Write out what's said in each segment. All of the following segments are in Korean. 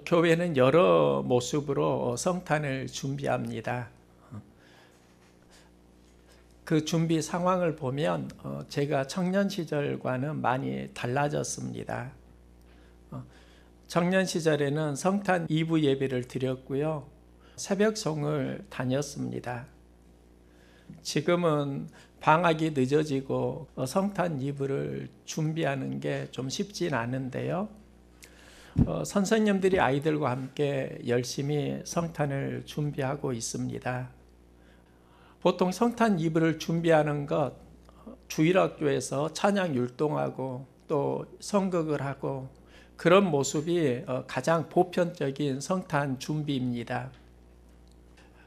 교회는 여러 모습으로 성탄을 준비합니다. 그 준비 상황을 보면 제가 청년 시절과는 많이 달라졌습니다. 청년 시절에는 성탄 2부 예배를 드렸고요. 새벽송을 다녔습니다. 지금은 방학이 늦어지고 성탄 2부를 준비하는 게 좀 쉽진 않은데요. 선생님들이 아이들과 함께 열심히 성탄을 준비하고 있습니다. 보통 성탄 2부를 준비하는 것, 주일학교에서 찬양 율동하고 또 성극을 하고 그런 모습이 가장 보편적인 성탄 준비입니다.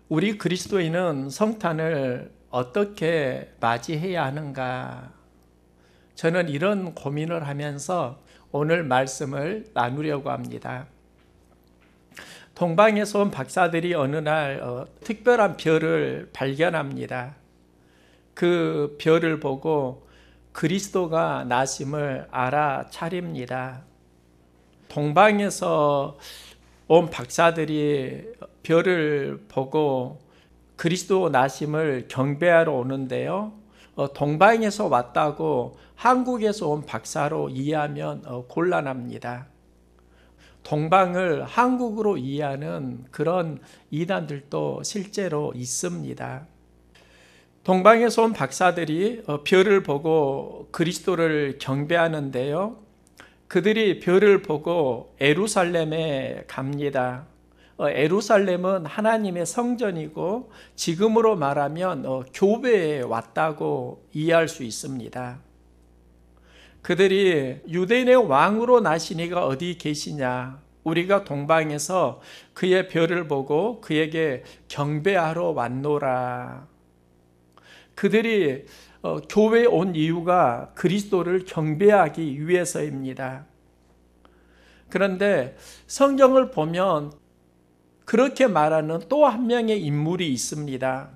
우리 그리스도인은 성탄을 어떻게 맞이해야 하는가? 저는 이런 고민을 하면서 오늘 말씀을 나누려고 합니다. 동방에서 온 박사들이 어느 날 특별한 별을 발견합니다. 그 별을 보고 그리스도가 나심을 알아차립니다. 동방에서 온 박사들이 별을 보고 그리스도 나심을 경배하러 오는데요. 동방에서 왔다고 한국에서 온 박사로 이해하면 곤란합니다. 동방을 한국으로 이해하는 그런 이단들도 실제로 있습니다. 동방에서 온 박사들이 별을 보고 그리스도를 경배하는데요. 그들이 별을 보고 예루살렘에 갑니다. 예루살렘은 하나님의 성전이고 지금으로 말하면 교회에 왔다고 이해할 수 있습니다. 그들이 유대인의 왕으로 나신 이가 어디 계시냐? 우리가 동방에서 그의 별을 보고 그에게 경배하러 왔노라. 그들이 교회에 온 이유가 그리스도를 경배하기 위해서입니다. 그런데 성경을 보면 그렇게 말하는 또 한 명의 인물이 있습니다.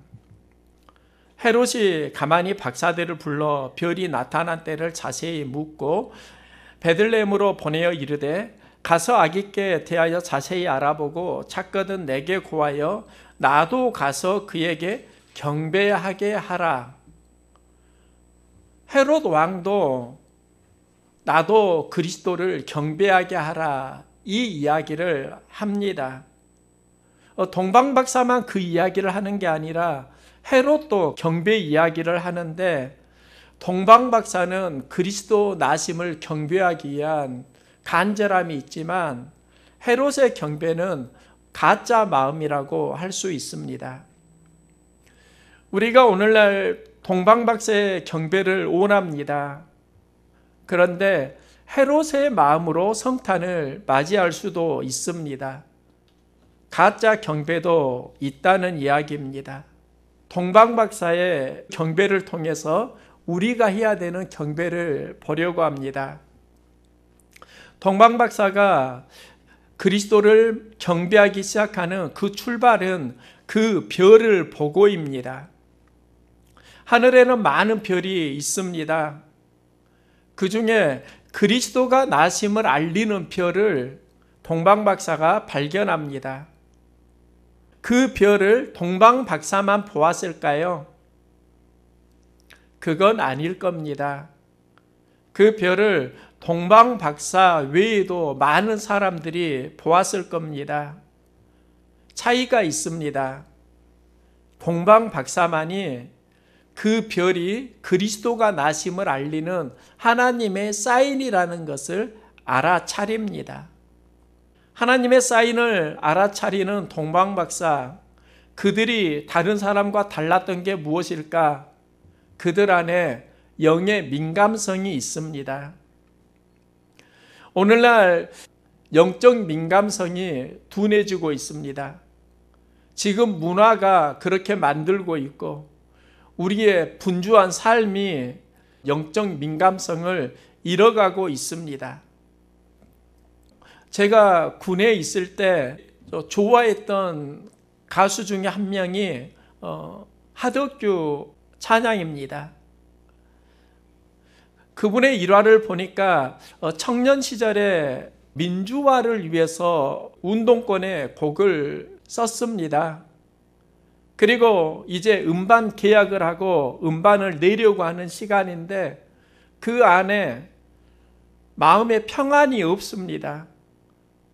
헤롯이 가만히 박사들을 불러 별이 나타난 때를 자세히 묻고 베들레헴으로 보내어 이르되 가서 아기께 대하여 자세히 알아보고 찾거든 내게 고하여 나도 가서 그에게 경배하게 하라. 헤롯 왕도 나도 그리스도를 경배하게 하라 이 이야기를 합니다. 동방박사만 그 이야기를 하는 게 아니라 헤롯도 경배 이야기를 하는데 동방박사는 그리스도 나심을 경배하기 위한 간절함이 있지만 헤롯의 경배는 가짜 마음이라고 할 수 있습니다. 우리가 오늘날 동방박사의 경배를 원합니다. 그런데 헤롯의 마음으로 성탄을 맞이할 수도 있습니다. 가짜 경배도 있다는 이야기입니다. 동방박사의 경배를 통해서 우리가 해야 되는 경배를 보려고 합니다. 동방박사가 그리스도를 경배하기 시작하는 그 출발은 그 별을 보고입니다. 하늘에는 많은 별이 있습니다. 그 중에 그리스도가 나심을 알리는 별을 동방박사가 발견합니다. 그 별을 동방박사만 보았을까요? 그건 아닐 겁니다. 그 별을 동방박사 외에도 많은 사람들이 보았을 겁니다. 차이가 있습니다. 동방박사만이 그 별이 그리스도가 나심을 알리는 하나님의 사인이라는 것을 알아차립니다. 하나님의 사인을 알아차리는 동방박사, 그들이 다른 사람과 달랐던 게 무엇일까? 그들 안에 영의 민감성이 있습니다. 오늘날 영적 민감성이 둔해지고 있습니다. 지금 문화가 그렇게 만들고 있고 우리의 분주한 삶이 영적 민감성을 잃어가고 있습니다. 제가 군에 있을 때 좋아했던 가수 중에 한 명이 하덕규 찬양입니다. 그분의 일화를 보니까 청년 시절에 민주화를 위해서 운동권에 곡을 썼습니다. 그리고 이제 음반 계약을 하고 음반을 내려고 하는 시간인데 그 안에 마음에 평안이 없습니다.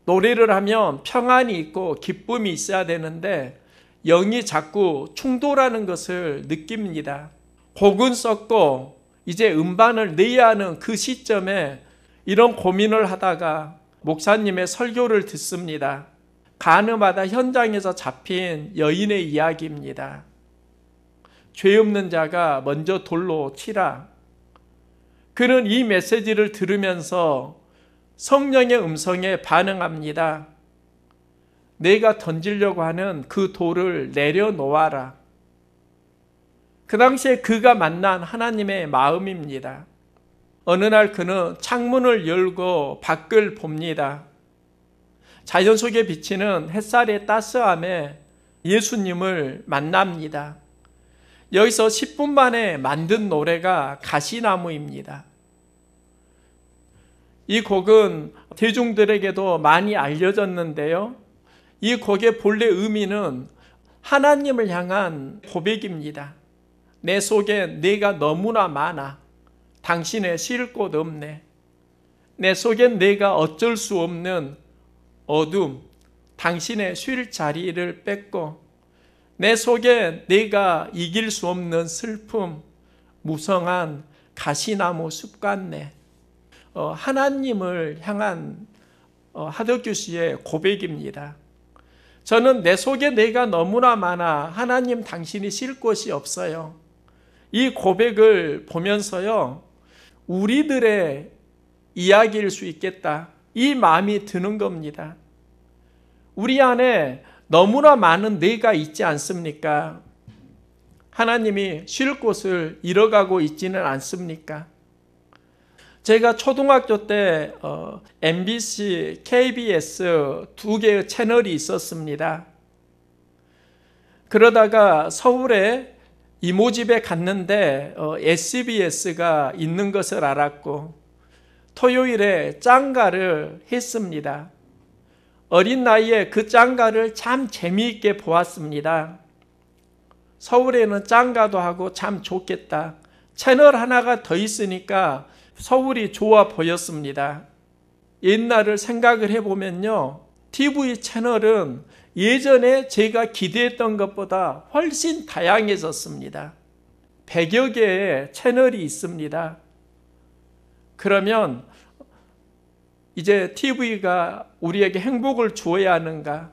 노래를 하면 평안이 있고 기쁨이 있어야 되는데 영이 자꾸 충돌하는 것을 느낍니다. 곡은 썼고 이제 음반을 내야 하는 그 시점에 이런 고민을 하다가 목사님의 설교를 듣습니다. 가늠하다 현장에서 잡힌 여인의 이야기입니다. 죄 없는 자가 먼저 돌로 치라. 그는 이 메시지를 들으면서 성령의 음성에 반응합니다. 내가 던지려고 하는 그 돌을 내려놓아라. 그 당시에 그가 만난 하나님의 마음입니다. 어느 날 그는 창문을 열고 밖을 봅니다. 자연 속에 비치는 햇살의 따스함에 예수님을 만납니다. 여기서 10분 만에 만든 노래가 가시나무입니다. 이 곡은 대중들에게도 많이 알려졌는데요. 이 곡의 본래 의미는 하나님을 향한 고백입니다. 내 속에 내가 너무나 많아. 당신의 쉴 곳 없네. 내 속엔 내가 어쩔 수 없는 어둠, 당신의 쉴 자리를 뺏고 내 속에 내가 이길 수 없는 슬픔, 무성한 가시나무 숲 같네. 하나님을 향한 하덕규 씨의 고백입니다. 저는 내 속에 내가 너무나 많아. 하나님 당신이 쉴 곳이 없어요. 이 고백을 보면서요, 우리들의 이야기일 수 있겠다. 이 마음이 드는 겁니다. 우리 안에 너무나 많은 내가 있지 않습니까? 하나님이 쉴 곳을 잃어가고 있지는 않습니까? 제가 초등학교 때 MBC, KBS 두 개의 채널이 있었습니다. 그러다가 서울에 이모집에 갔는데 SBS가 있는 것을 알았고 토요일에 짱가를 했습니다. 어린 나이에 그 짱가를 참 재미있게 보았습니다. 서울에는 짱가도 하고 참 좋겠다. 채널 하나가 더 있으니까 서울이 좋아 보였습니다. 옛날을 생각을 해보면요, TV 채널은 예전에 제가 기대했던 것보다 훨씬 다양해졌습니다. 100여 개의 채널이 있습니다. 그러면 이제 TV가 우리에게 행복을 주어야 하는가?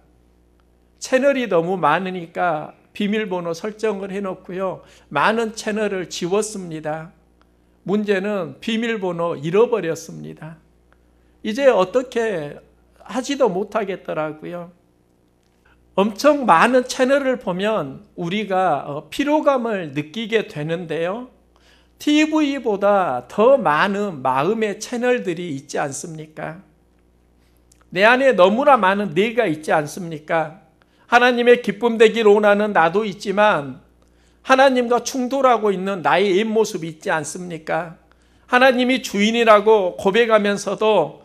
채널이 너무 많으니까 비밀번호 설정을 해놓고요, 많은 채널을 지웠습니다. 문제는 비밀번호 잃어버렸습니다. 이제 어떻게 하지도 못하겠더라고요. 엄청 많은 채널을 보면 우리가 피로감을 느끼게 되는데요. TV보다 더 많은 마음의 채널들이 있지 않습니까? 내 안에 너무나 많은 내가 있지 않습니까? 하나님의 기쁨 되길 원하는 나도 있지만 하나님과 충돌하고 있는 나의 옛모습이 있지 않습니까? 하나님이 주인이라고 고백하면서도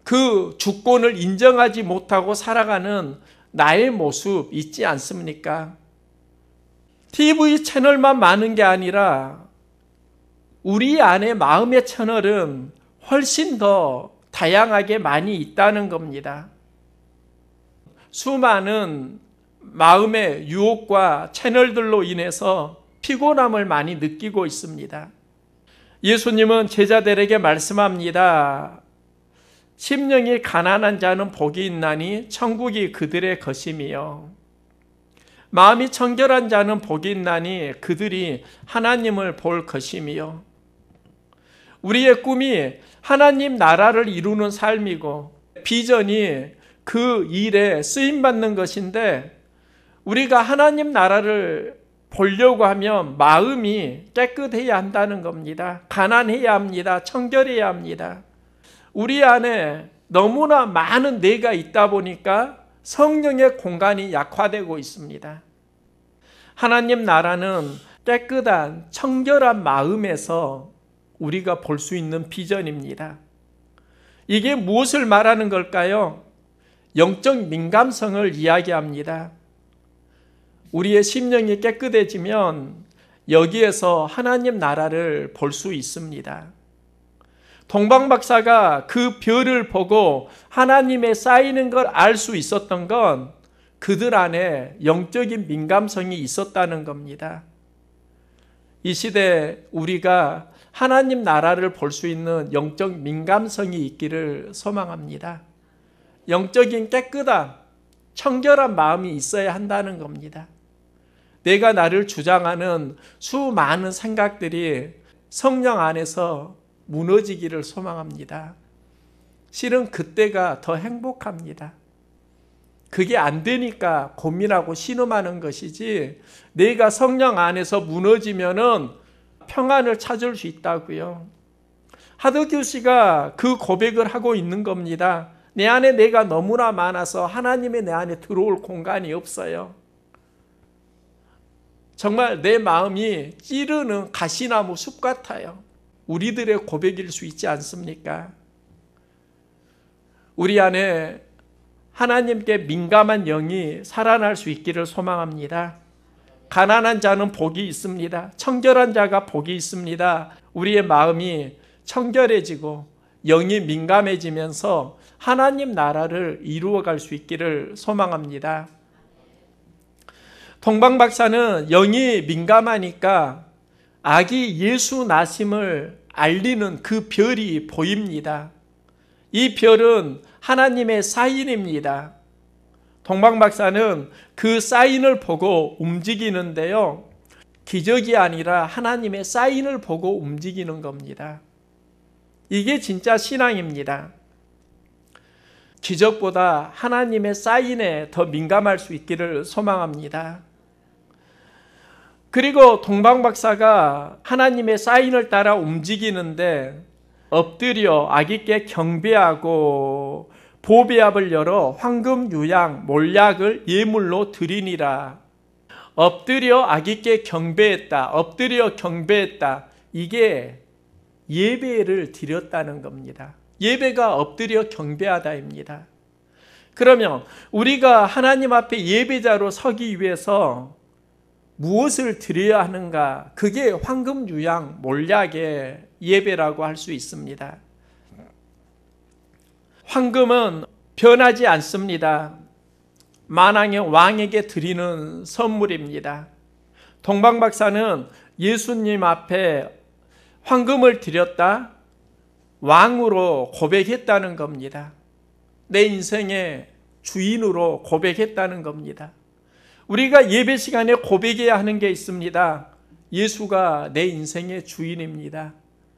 그 주권을 인정하지 못하고 살아가는 나의 모습 있지 않습니까? TV 채널만 많은 게 아니라 우리 안에 마음의 채널은 훨씬 더 다양하게 많이 있다는 겁니다. 수많은 마음의 유혹과 채널들로 인해서 피곤함을 많이 느끼고 있습니다. 예수님은 제자들에게 말씀합니다. 심령이 가난한 자는 복이 있나니 천국이 그들의 것임이요. 마음이 청결한 자는 복이 있나니 그들이 하나님을 볼 것임이요. 우리의 꿈이 하나님 나라를 이루는 삶이고 비전이 그 일에 쓰임받는 것인데 우리가 하나님 나라를 보려고 하면 마음이 깨끗해야 한다는 겁니다. 가난해야 합니다. 청결해야 합니다. 우리 안에 너무나 많은 내가 있다 보니까 성령의 공간이 약화되고 있습니다. 하나님 나라는 깨끗한 청결한 마음에서 우리가 볼 수 있는 비전입니다. 이게 무엇을 말하는 걸까요? 영적 민감성을 이야기합니다. 우리의 심령이 깨끗해지면 여기에서 하나님 나라를 볼 수 있습니다. 동방박사가 그 별을 보고 하나님의 쌓이는 걸 알 수 있었던 건 그들 안에 영적인 민감성이 있었다는 겁니다. 이 시대 우리가 하나님 나라를 볼 수 있는 영적 민감성이 있기를 소망합니다. 영적인 깨끗함, 청결한 마음이 있어야 한다는 겁니다. 내가 나를 주장하는 수많은 생각들이 성령 안에서 무너지기를 소망합니다. 실은 그때가 더 행복합니다. 그게 안 되니까 고민하고 신음하는 것이지, 내가 성령 안에서 무너지면은 평안을 찾을 수 있다고요. 하드규 씨가 그 고백을 하고 있는 겁니다. 내 안에 내가 너무나 많아서 하나님의 내 안에 들어올 공간이 없어요. 정말 내 마음이 찌르는 가시나무 숲 같아요. 우리들의 고백일 수 있지 않습니까? 우리 안에 하나님께 민감한 영이 살아날 수 있기를 소망합니다. 가난한 자는 복이 있습니다. 청결한 자가 복이 있습니다. 우리의 마음이 청결해지고 영이 민감해지면서 하나님 나라를 이루어갈 수 있기를 소망합니다. 동방박사는 영이 민감하니까 아기 예수 나심을 알리는 그 별이 보입니다. 이 별은 하나님의 사인입니다. 동방박사는 그 사인을 보고 움직이는데요, 기적이 아니라 하나님의 사인을 보고 움직이는 겁니다. 이게 진짜 신앙입니다. 기적보다 하나님의 사인에 더 민감할 수 있기를 소망합니다. 그리고 동방박사가 하나님의 사인을 따라 움직이는데 엎드려 아기께 경배하고 보배압을 열어 황금, 유향, 몰약을 예물로 드리니라. 엎드려 아기께 경배했다. 엎드려 경배했다. 이게 예배를 드렸다는 겁니다. 예배가 엎드려 경배하다입니다. 그러면 우리가 하나님 앞에 예배자로 서기 위해서 무엇을 드려야 하는가? 그게 황금, 유향, 몰약의 예배라고 할 수 있습니다. 황금은 변하지 않습니다. 만왕의 왕에게 드리는 선물입니다. 동방박사는 예수님 앞에 황금을 드렸다, 왕으로 고백했다는 겁니다. 내 인생의 주인으로 고백했다는 겁니다. 우리가 예배 시간에 고백해야 하는 게 있습니다. 예수가 내 인생의 주인입니다.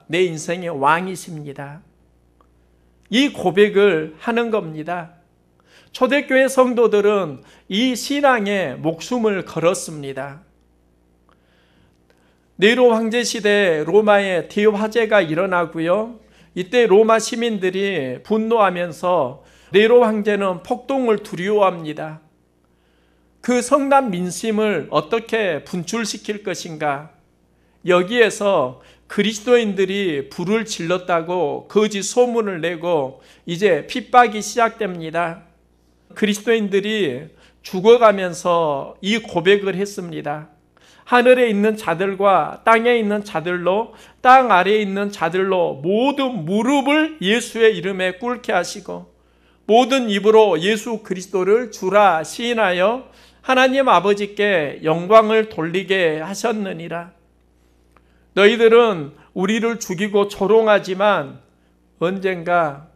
내 인생의 왕이십니다. 이 고백을 하는 겁니다. 초대교회 성도들은 이 신앙에 목숨을 걸었습니다. 네로 황제 시대 로마에 대화재가 일어나고요. 이때 로마 시민들이 분노하면서 네로 황제는 폭동을 두려워합니다. 그 성난 민심을 어떻게 분출시킬 것인가? 여기에서 그리스도인들이 불을 질렀다고 거짓 소문을 내고 이제 핍박이 시작됩니다. 그리스도인들이 죽어가면서 이 고백을 했습니다. 하늘에 있는 자들과 땅에 있는 자들로, 땅 아래에 있는 자들로 모든 무릎을 예수의 이름에 꿇게 하시고 모든 입으로 예수 그리스도를 주라 시인하여 하나님 아버지께 영광을 돌리게 하셨느니라. 너희들은 우리를 죽이고 조롱하지만 언젠가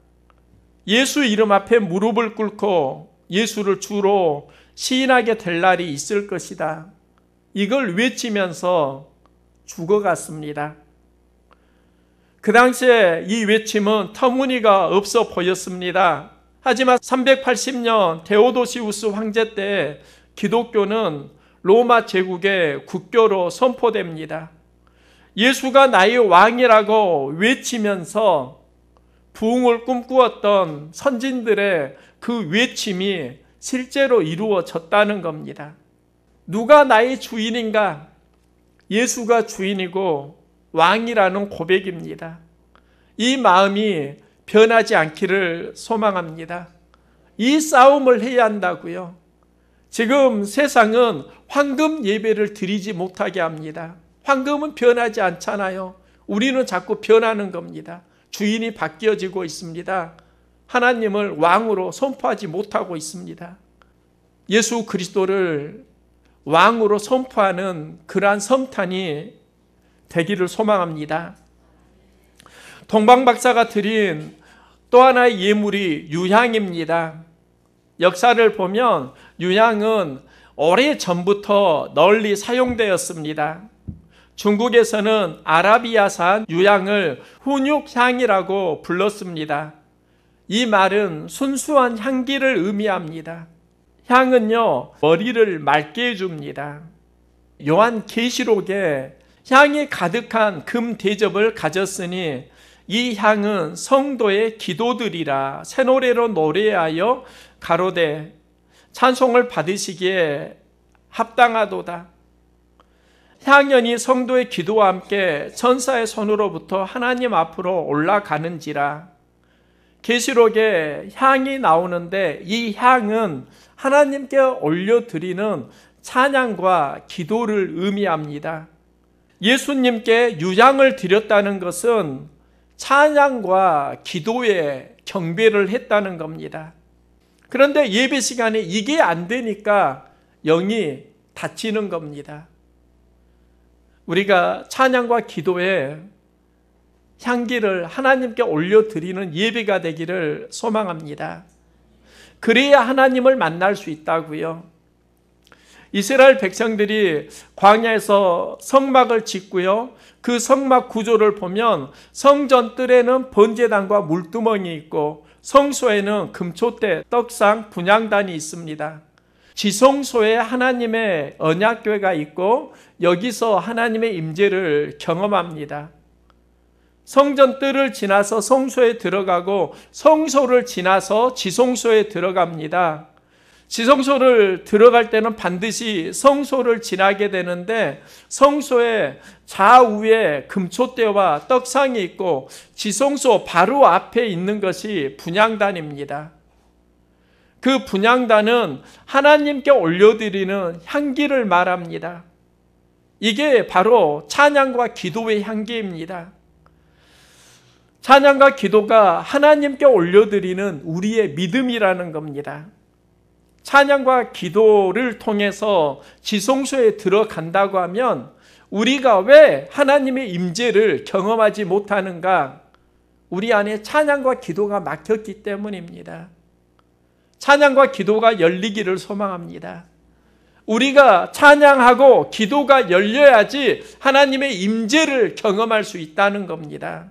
예수 이름 앞에 무릎을 꿇고 예수를 주로 시인하게 될 날이 있을 것이다. 이걸 외치면서 죽어갔습니다. 그 당시에 이 외침은 터무니가 없어 보였습니다. 하지만 380년 데오도시우스 황제 때 기독교는 로마 제국의 국교로 선포됩니다. 예수가 나의 왕이라고 외치면서 부흥을 꿈꾸었던 선진들의 그 외침이 실제로 이루어졌다는 겁니다. 누가 나의 주인인가? 예수가 주인이고 왕이라는 고백입니다. 이 마음이 변하지 않기를 소망합니다. 이 싸움을 해야 한다고요. 지금 세상은 황금 예배를 드리지 못하게 합니다. 황금은 변하지 않잖아요. 우리는 자꾸 변하는 겁니다. 주인이 바뀌어지고 있습니다. 하나님을 왕으로 선포하지 못하고 있습니다. 예수 그리스도를 왕으로 선포하는 그러한 성탄이 되기를 소망합니다. 동방박사가 드린 또 하나의 예물이 유향입니다. 역사를 보면 유향은 오래전부터 널리 사용되었습니다. 중국에서는 아라비아산 유향을 훈육향이라고 불렀습니다. 이 말은 순수한 향기를 의미합니다. 향은요, 머리를 맑게 해줍니다. 요한계시록에 향이 가득한 금 대접을 가졌으니 이 향은 성도의 기도들이라 새 노래로 노래하여 가로되 찬송을 받으시기에 합당하도다. 향연이 성도의 기도와 함께 천사의 손으로부터 하나님 앞으로 올라가는지라. 계시록에 향이 나오는데 이 향은 하나님께 올려드리는 찬양과 기도를 의미합니다. 예수님께 유향을 드렸다는 것은 찬양과 기도에 경배를 했다는 겁니다. 그런데 예배 시간에 이게 안 되니까 영이 다치는 겁니다. 우리가 찬양과 기도에 향기를 하나님께 올려드리는 예배가 되기를 소망합니다. 그래야 하나님을 만날 수 있다고요. 이스라엘 백성들이 광야에서 성막을 짓고요. 그 성막 구조를 보면 성전 뜰에는 번제단과 물두멍이 있고 성소에는 금초대, 떡상, 분향단이 있습니다. 지성소에 하나님의 언약궤가 있고 여기서 하나님의 임재를 경험합니다. 성전 뜰을 지나서 성소에 들어가고 성소를 지나서 지성소에 들어갑니다. 지성소를 들어갈 때는 반드시 성소를 지나게 되는데 성소의 좌우에 금초대와 떡상이 있고 지성소 바로 앞에 있는 것이 분향단입니다. 그 분향단은 하나님께 올려드리는 향기를 말합니다. 이게 바로 찬양과 기도의 향기입니다. 찬양과 기도가 하나님께 올려드리는 우리의 믿음이라는 겁니다. 찬양과 기도를 통해서 지성소에 들어간다고 하면 우리가 왜 하나님의 임재를 경험하지 못하는가? 우리 안에 찬양과 기도가 막혔기 때문입니다. 찬양과 기도가 열리기를 소망합니다. 우리가 찬양하고 기도가 열려야지 하나님의 임재를 경험할 수 있다는 겁니다.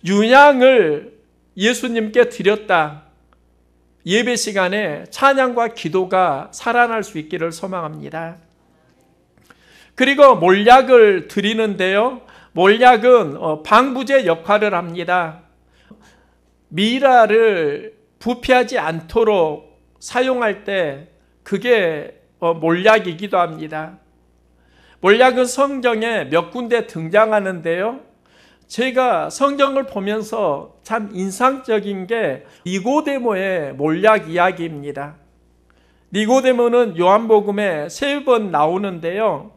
유향을 예수님께 드렸다. 예배 시간에 찬양과 기도가 살아날 수 있기를 소망합니다. 그리고 몰약을 드리는데요. 몰약은 방부제 역할을 합니다. 미라를 부패하지 않도록 사용할 때 그게 몰약이기도 합니다. 몰약은 성경에 몇 군데 등장하는데요. 제가 성경을 보면서 참 인상적인 게 니고데모의 몰약 이야기입니다. 니고데모는 요한복음에 3번 나오는데요.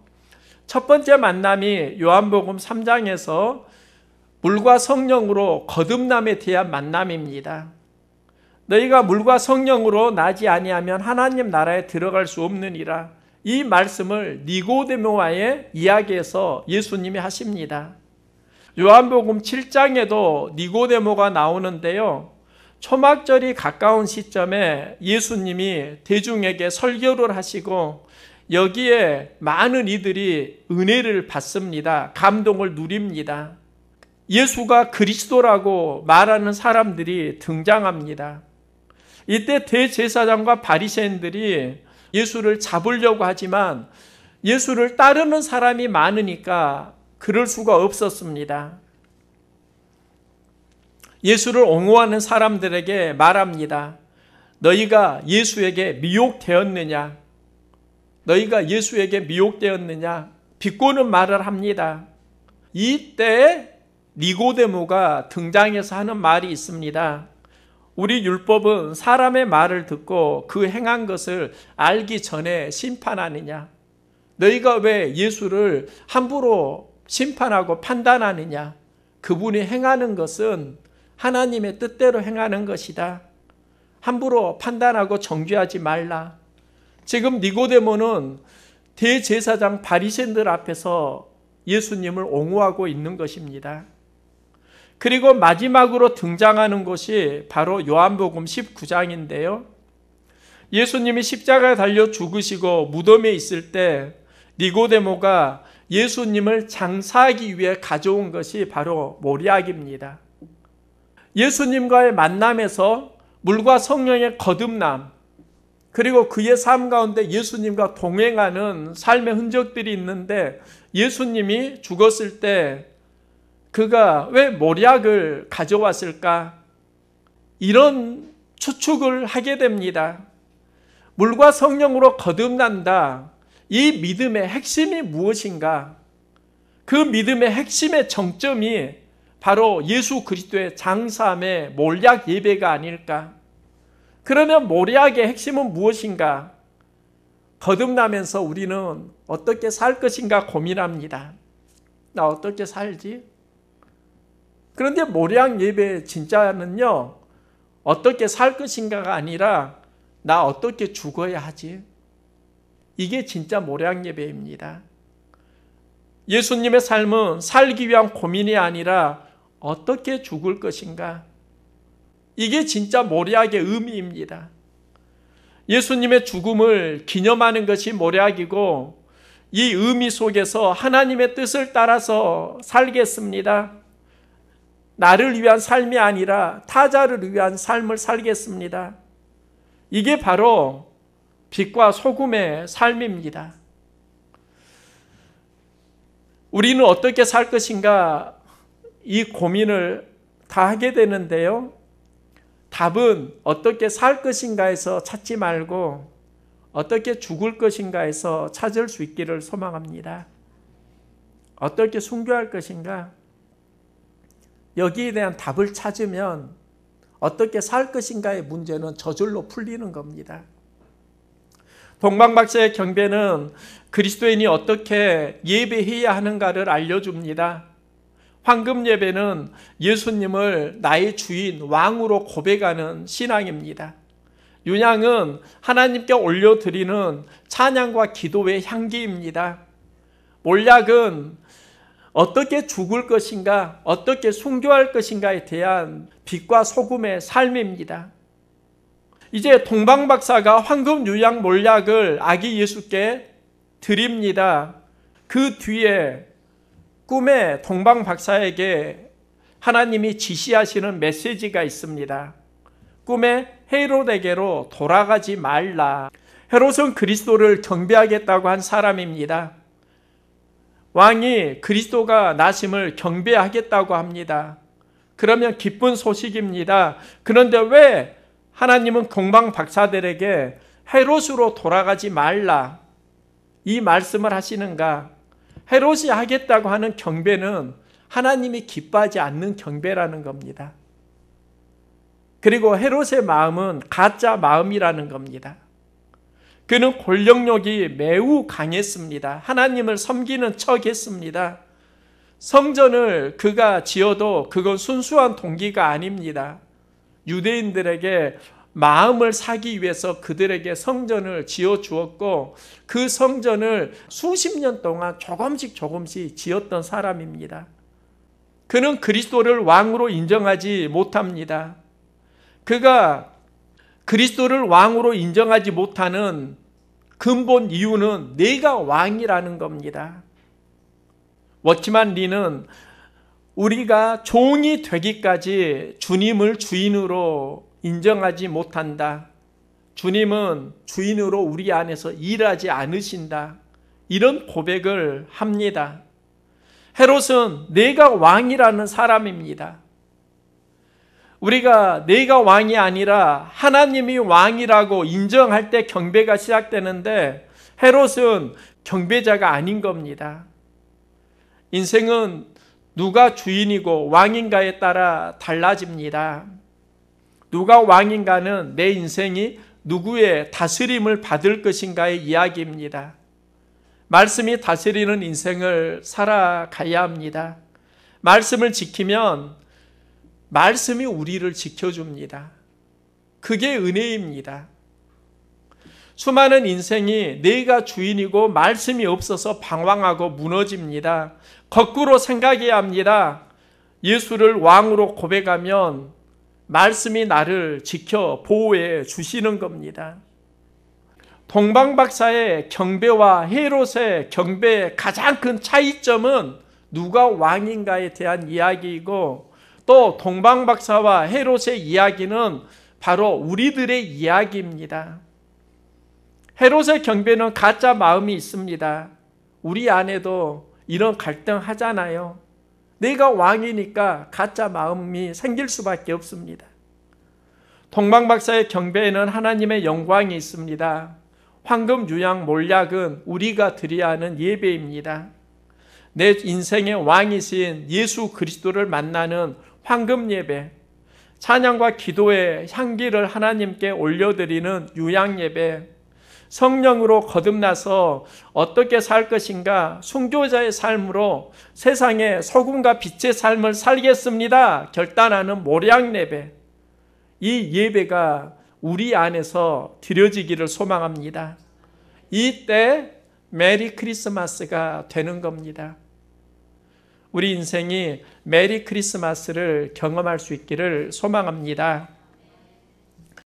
첫 번째 만남이 요한복음 3장에서 물과 성령으로 거듭남에 대한 만남입니다. 너희가 물과 성령으로 나지 아니하면 하나님 나라에 들어갈 수 없느니라. 이 말씀을 니고데모와의 이야기에서 예수님이 하십니다. 요한복음 7장에도 니고데모가 나오는데요. 초막절이 가까운 시점에 예수님이 대중에게 설교를 하시고 여기에 많은 이들이 은혜를 받습니다. 감동을 누립니다. 예수가 그리스도라고 말하는 사람들이 등장합니다. 이때 대제사장과 바리새인들이 예수를 잡으려고 하지만 예수를 따르는 사람이 많으니까 그럴 수가 없었습니다. 예수를 옹호하는 사람들에게 말합니다. 너희가 예수에게 미혹되었느냐? 너희가 예수에게 미혹되었느냐? 비꼬는 말을 합니다. 이때 니고데모가 등장해서 하는 말이 있습니다. 우리 율법은 사람의 말을 듣고 그 행한 것을 알기 전에 심판하느냐? 너희가 왜 예수를 함부로 심판하고 판단하느냐? 그분이 행하는 것은 하나님의 뜻대로 행하는 것이다. 함부로 판단하고 정죄하지 말라. 지금 니고데모는 대제사장 바리새인들 앞에서 예수님을 옹호하고 있는 것입니다. 그리고 마지막으로 등장하는 것이 바로 요한복음 19장인데요. 예수님이 십자가에 달려 죽으시고 무덤에 있을 때 니고데모가 예수님을 장사하기 위해 가져온 것이 바로 모략입니다. 예수님과의 만남에서 물과 성령의 거듭남, 그리고 그의 삶 가운데 예수님과 동행하는 삶의 흔적들이 있는데, 예수님이 죽었을 때 그가 왜 모략을 가져왔을까? 이런 추측을 하게 됩니다. 물과 성령으로 거듭난다. 이 믿음의 핵심이 무엇인가? 그 믿음의 핵심의 정점이 바로 예수 그리스도의 장사함의 몰약 예배가 아닐까? 그러면 몰약의 핵심은 무엇인가? 거듭나면서 우리는 어떻게 살 것인가 고민합니다. 나 어떻게 살지? 그런데 몰약 예배 진짜는요, 어떻게 살 것인가가 아니라 나 어떻게 죽어야 하지? 이게 진짜 몰약 예배입니다. 예수님의 삶은 살기 위한 고민이 아니라 어떻게 죽을 것인가? 이게 진짜 몰약의 의미입니다. 예수님의 죽음을 기념하는 것이 몰약이고, 이 의미 속에서 하나님의 뜻을 따라서 살겠습니다. 나를 위한 삶이 아니라 타자를 위한 삶을 살겠습니다. 이게 바로 빛과 소금의 삶입니다. 우리는 어떻게 살 것인가, 이 고민을 다 하게 되는데요. 답은 어떻게 살 것인가에서 찾지 말고 어떻게 죽을 것인가에서 찾을 수 있기를 소망합니다. 어떻게 순교할 것인가? 여기에 대한 답을 찾으면 어떻게 살 것인가의 문제는 저절로 풀리는 겁니다. 동방박사의 경배는 그리스도인이 어떻게 예배해야 하는가를 알려줍니다. 황금 예배는 예수님을 나의 주인, 왕으로 고백하는 신앙입니다. 윤향은 하나님께 올려드리는 찬양과 기도의 향기입니다. 몰약은 어떻게 죽을 것인가, 어떻게 순교할 것인가에 대한 빛과 소금의 삶입니다. 이제 동방박사가 황금 유향 몰약을 아기 예수께 드립니다. 그 뒤에 꿈에 동방박사에게 하나님이 지시하시는 메시지가 있습니다. 꿈에 헤롯에게로 돌아가지 말라. 헤롯은 그리스도를 경배하겠다고 한 사람입니다. 왕이 그리스도가 나심을 경배하겠다고 합니다. 그러면 기쁜 소식입니다. 그런데 왜 하나님은 동방박사들에게 헤롯으로 돌아가지 말라, 이 말씀을 하시는가? 헤롯이 하겠다고 하는 경배는 하나님이 기뻐하지 않는 경배라는 겁니다. 그리고 헤롯의 마음은 가짜 마음이라는 겁니다. 그는 권력욕이 매우 강했습니다. 하나님을 섬기는 척했습니다. 성전을 그가 지어도 그건 순수한 동기가 아닙니다. 유대인들에게 마음을 사기 위해서 그들에게 성전을 지어 주었고, 그 성전을 수십 년 동안 조금씩 지었던 사람입니다. 그는 그리스도를 왕으로 인정하지 못합니다. 그가 그리스도를 왕으로 인정하지 못하는 근본 이유는 내가 왕이라는 겁니다. 워치만 리는 우리가 종이 되기까지 주님을 주인으로 인정하지 못한다. 주님은 주인으로 우리 안에서 일하지 않으신다. 이런 고백을 합니다. 헤롯은 내가 왕이라는 사람입니다. 우리가 내가 왕이 아니라 하나님이 왕이라고 인정할 때 경배가 시작되는데, 헤롯은 경배자가 아닌 겁니다. 인생은 누가 주인이고 왕인가에 따라 달라집니다. 누가 왕인가는 내 인생이 누구의 다스림을 받을 것인가의 이야기입니다. 말씀이 다스리는 인생을 살아가야 합니다. 말씀을 지키면 말씀이 우리를 지켜줍니다. 그게 은혜입니다. 수많은 인생이 내가 주인이고 말씀이 없어서 방황하고 무너집니다. 거꾸로 생각해야 합니다. 예수를 왕으로 고백하면 말씀이 나를 지켜 보호해 주시는 겁니다. 동방박사의 경배와 헤롯의 경배의 가장 큰 차이점은 누가 왕인가에 대한 이야기이고, 또 동방박사와 헤롯의 이야기는 바로 우리들의 이야기입니다. 헤롯의 경배는 가짜 마음이 있습니다. 우리 안에도 이런 갈등 하잖아요. 내가 왕이니까 가짜 마음이 생길 수밖에 없습니다. 동방박사의 경배에는 하나님의 영광이 있습니다. 황금, 유향, 몰약은 우리가 드려야 하는 예배입니다. 내 인생의 왕이신 예수 그리스도를 만나는 황금 예배, 찬양과 기도의 향기를 하나님께 올려드리는 유향 예배, 성령으로 거듭나서 어떻게 살 것인가, 순교자의 삶으로 세상의 소금과 빛의 삶을 살겠습니다 결단하는 몰약 예배, 이 예배가 우리 안에서 드려지기를 소망합니다. 이때 메리 크리스마스가 되는 겁니다. 우리 인생이 메리 크리스마스를 경험할 수 있기를 소망합니다.